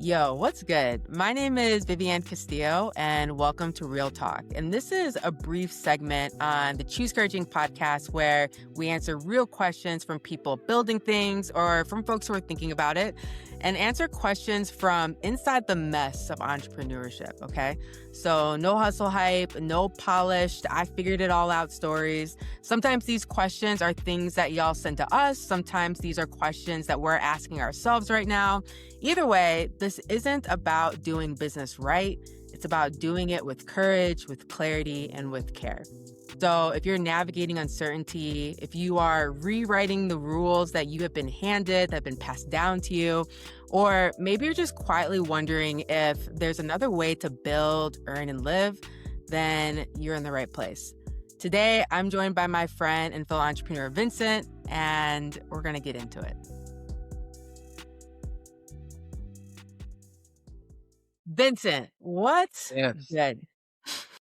Yo, what's good? My name is Vivianne Castillo, and welcome to Real Talk. And this is a brief segment on the Choose Couraging podcast where we answer real questions from people building things or from folks who are thinking about it and answer questions from inside the mess of entrepreneurship, okay? So no hustle hype, no polished, I figured it all out stories. Sometimes these questions are things that y'all send to us. Sometimes these are questions that we're asking ourselves right now. Either way, this isn't about doing business right. It's about doing it with courage, with clarity, and with care. So if you're navigating uncertainty, if you are rewriting the rules that you have been handed, that have been passed down to you, or maybe you're just quietly wondering if there's another way to build, earn, and live, then you're in the right place. Today, I'm joined by my friend and fellow entrepreneur, Vincent, and we're going to get into it. Vincent, what's Yes. good?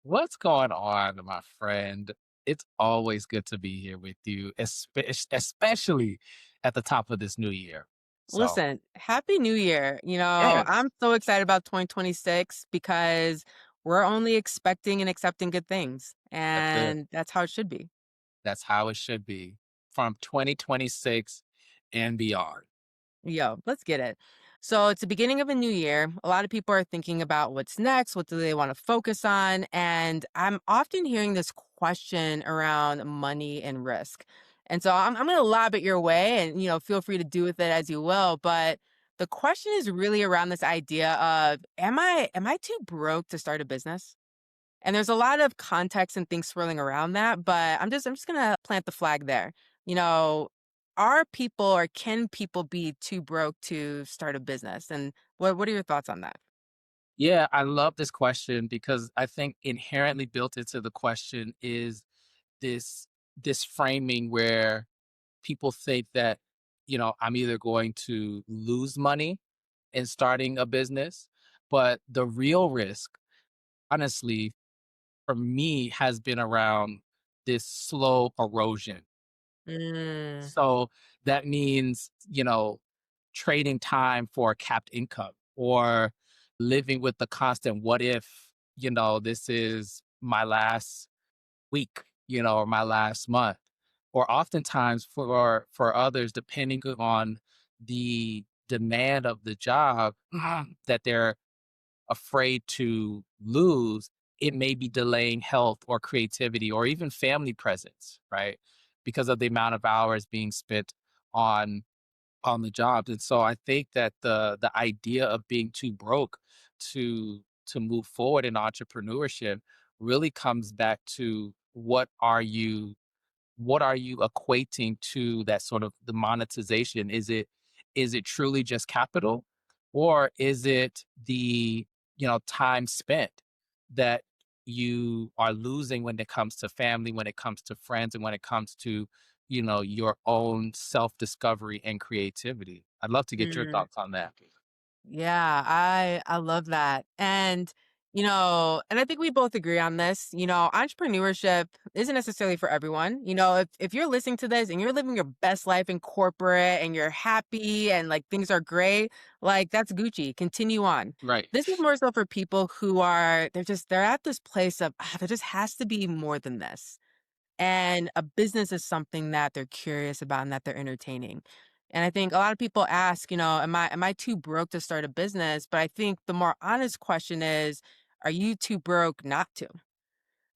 What's going on, my friend? It's always good to be here with you, especially at the top of this new year. So, Listen, Happy New Year. yes, I'm so excited about 2026 because we're only expecting and accepting good things. that's it. And that's how it should be. That's how it should be from 2026 and beyond. Yo, let's get it. So it's the beginning of a new year. A lot of people are thinking about what's next, what do they want to focus on? And I'm often hearing this question around money and risk. And so I'm going to lob it your way and, feel free to do with it as you will. But the question is really around this idea of, am I too broke to start a business? And there's a lot of context and things swirling around that, but I'm just gonna plant the flag there. You know, are people or can people be too broke to start a business? And what are your thoughts on that? Yeah, I love this question because I think inherently built into the question is this this framing where people think that, I'm either going to lose money in starting a business, but the real risk, honestly, for me, has been around this slow erosion. Mm, So that means, trading time for capped income or living with the constant what if, this is my last week, or my last month. Or oftentimes for others, depending on the demand of the job that they're afraid to lose, it may be delaying health or creativity or even family presence, right? Because of the amount of hours being spent on the jobs. And so I think that the idea of being too broke to move forward in entrepreneurship really comes back to what are you equating to that sort of the monetization? Is it truly just capital, or is it the time spent that you are losing when it comes to family, when it comes to friends, and when it comes to your own self discovery and creativity? I'd love to get your mm. thoughts on that. Yeah, I love that. And I think we both agree on this. Entrepreneurship isn't necessarily for everyone. If you're listening to this and you're living your best life in corporate and you're happy and like things are great, like that's Gucci. Continue on. Right. This is more so for people who are they're at this place of there just has to be more than this. And a business is something that they're curious about and that they're entertaining. And I think a lot of people ask, am I too broke to start a business? But I think the more honest question is, are you too broke not to?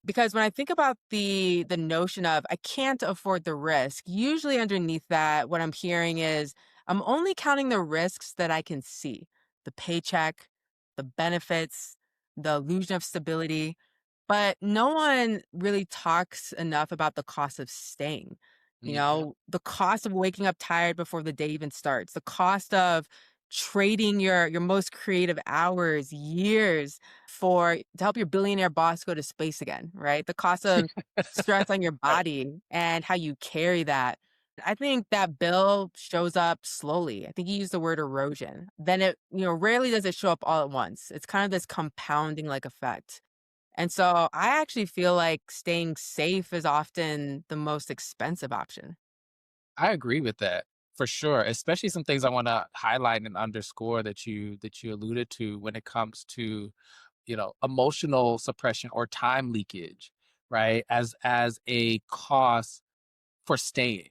Because when I think about the notion of I can't afford the risk, usually underneath that, what I'm hearing is I'm only counting the risks that I can see, the paycheck, the benefits, the illusion of stability. But no one really talks enough about the cost of staying. Mhm. The cost of waking up tired before the day even starts, the cost of trading your most creative hours, years for to help your billionaire boss go to space again, right? The cost of stress on your Right. body and how you carry that. I think that bill shows up slowly. I think you used the word erosion. Then rarely does it show up all at once. It's kind of this compounding like effect. And so I actually feel like staying safe is often the most expensive option. I agree with that For sure, especially some things I wanna highlight and underscore that you alluded to when it comes to, emotional suppression or time leakage, right? As a cost for staying.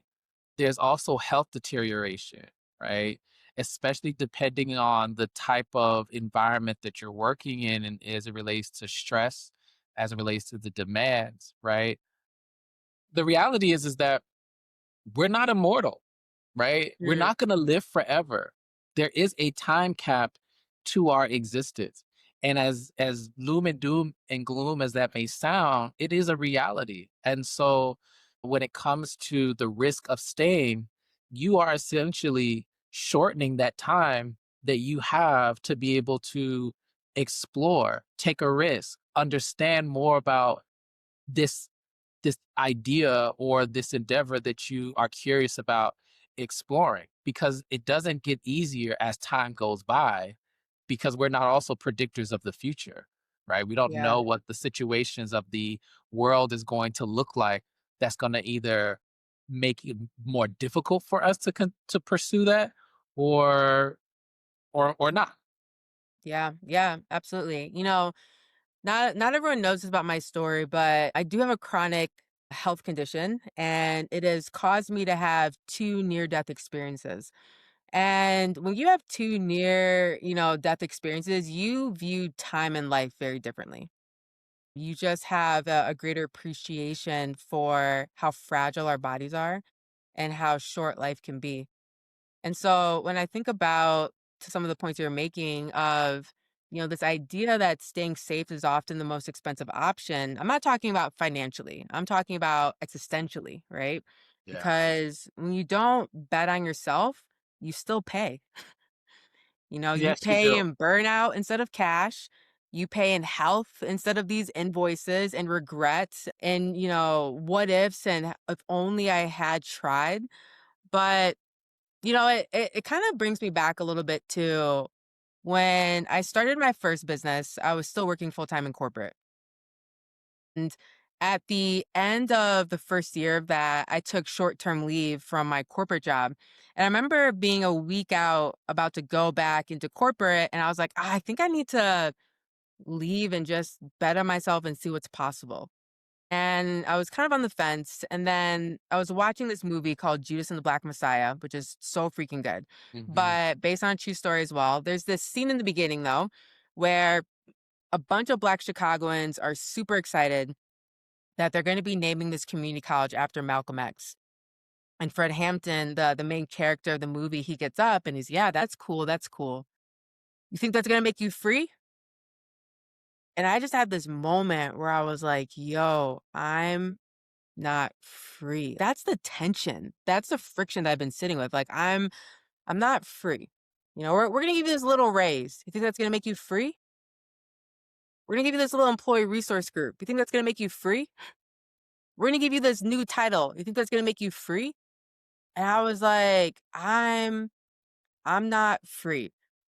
There's also health deterioration, right? Especially depending on the type of environment that you're working in and as it relates to stress, as it relates to the demands, right? The reality is that we're not immortal, right? We're Mm, not going to live forever. There is a time cap to our existence. And as loom and doom and gloom as that may sound, it is a reality. And so when it comes to the risk of staying, you are essentially shortening that time that you have to be able to explore, take a risk, understand more about this this idea or this endeavor that you are curious about exploring, because it doesn't get easier as time goes by, because we're not also predictors of the future, right? We don't yeah. know what the situations of the world is going to look like. That's going to either make it more difficult for us to pursue that, or or not. Yeah, yeah, absolutely. Not everyone knows this about my story, but I do have a chronic health condition, and it has caused me to have two near-death experiences. And when you have two death experiences, you view time and life very differently. You just have a greater appreciation for how fragile our bodies are and how short life can be. And so when I think about to some of the points you're making of, this idea that staying safe is often the most expensive option, I'm not talking about financially. I'm talking about existentially, right? Yeah. Because when you don't bet on yourself, you still pay. You Yes, you pay do. in burnout instead of cash. You pay in health instead of these invoices and regrets and, what ifs and if only I had tried. But it kind of brings me back a little bit to when I started my first business. I was still working full time in corporate. And at the end of the first year of that, I took short term leave from my corporate job. And I remember being a week out, about to go back into corporate. And I was like, I think I need to leave and just bet on myself and see what's possible. And I was kind of on the fence. And then I was watching this movie called Judas and the Black Messiah, which is so freaking good, Hmm. but based on a true story as well. There's this scene in the beginning, though, where a bunch of Black Chicagoans are super excited that they're going to be naming this community college after Malcolm X. And Fred Hampton, the main character of the movie, he gets up and he's, yeah, that's cool. That's cool. You think that's going to make you free? And I just had this moment where I was like, yo, I'm not free. That's the tension. That's the friction that I've been sitting with. Like I'm not free. We're gonna give you this little raise. You think that's gonna make you free? We're gonna give you this little employee resource group. You think that's gonna make you free? We're gonna give you this new title. You think that's gonna make you free? And I was like, I'm not free.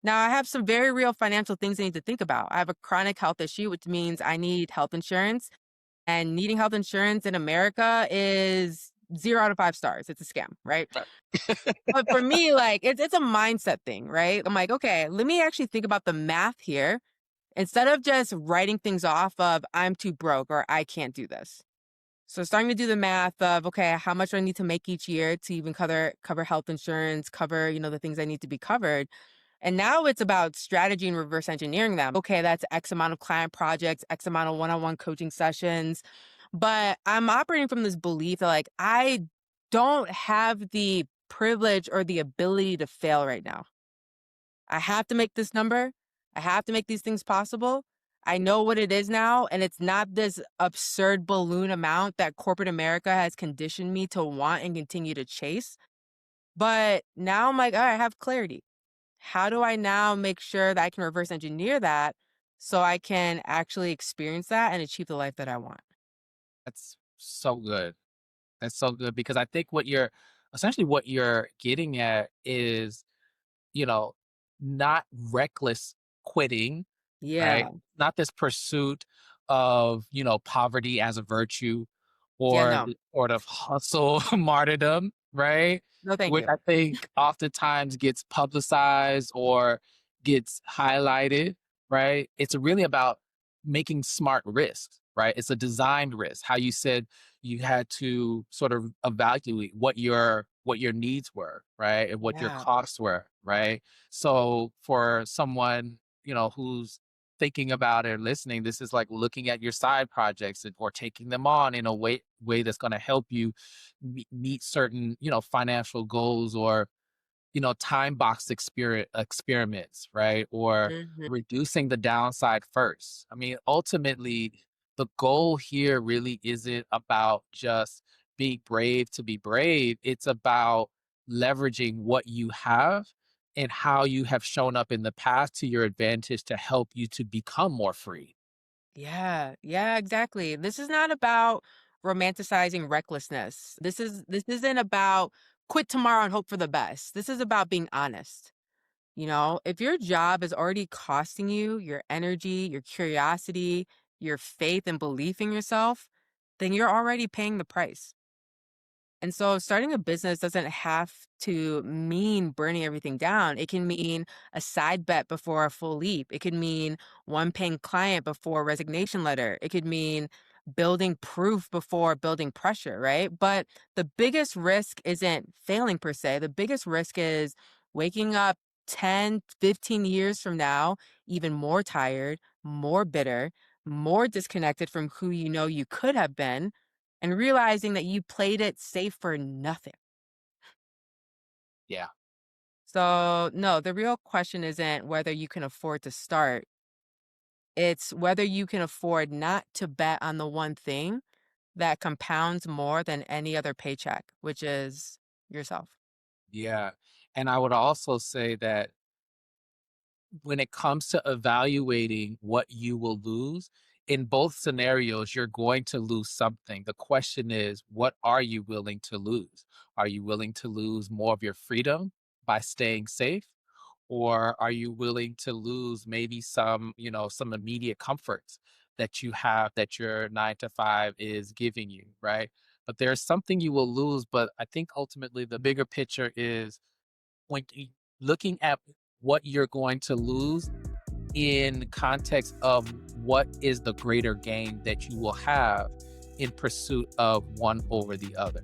Now I have some very real financial things I need to think about. I have a chronic health issue, which means I need health insurance. And needing health insurance in America is 0 out of 5 stars. It's a scam, right? Right. But for me, like, it's a mindset thing, right? I'm like, "Okay, let me actually think about the math here instead of just writing things off of, 'I'm too broke,' or 'I can't do this.'" So starting to do the math of, okay, how much do I need to make each year to even cover health insurance, cover, the things I need to be covered. And now it's about strategy and reverse engineering them. Okay, that's X amount of client projects, X amount of one-on-one coaching sessions. But I'm operating from this belief that like I don't have the privilege or the ability to fail right now. I have to make this number. I have to make these things possible. I know what it is now, and it's not this absurd balloon amount that corporate America has conditioned me to want and continue to chase. But now I'm like, all right, I have clarity. How do I now make sure that I can reverse engineer that so I can actually experience that and achieve the life that I want? That's so good. That's so good, because I think what you're getting at is, you know, not reckless quitting, right? Yeah. Not this pursuit of, poverty as a virtue, Yeah, or no. the sort of hustle martyrdom, right? No, thank Which you. I think oftentimes gets publicized or gets highlighted, right? It's really about making smart risks, right? It's a designed risk. How you said you had to sort of evaluate what your needs were, right? And what your Yeah. costs were, right? So for someone, who's thinking about it or listening, this is like looking at your side projects or taking them on in a way that's going to help you meet certain, financial goals or, time box experiments, right? Or Mhm. reducing the downside first. I mean, ultimately, the goal here really isn't about just being brave to be brave. It's about leveraging what you have and how you have shown up in the past to your advantage to help you to become more free. Yeah, yeah, exactly. This is not about romanticizing recklessness. This isn't about quit tomorrow and hope for the best. This is about being honest. If your job is already costing you your energy, your curiosity, your faith and belief in yourself, then you're already paying the price. And so starting a business doesn't have to mean burning everything down. It can mean a side bet before a full leap. It could mean one paying client before a resignation letter. It could mean building proof before building pressure, right? But the biggest risk isn't failing per se. The biggest risk is waking up 10, 15 years from now, even more tired, more bitter, more disconnected from who you know you could have been and realizing that you played it safe for nothing. Yeah. So, no, the real question isn't whether you can afford to start. It's whether you can afford not to bet on the one thing that compounds more than any other paycheck, which is yourself. Yeah. And I would also say that when it comes to evaluating what you will lose, in both scenarios, you're going to lose something. The question is, what are you willing to lose? Are you willing to lose more of your freedom by staying safe? Or are you willing to lose maybe some immediate comforts that you have that your 9 to 5 is giving you, right? But there's something you will lose. But I think ultimately the bigger picture is when looking at what you're going to lose in context of what is the greater gain that you will have in pursuit of one over the other.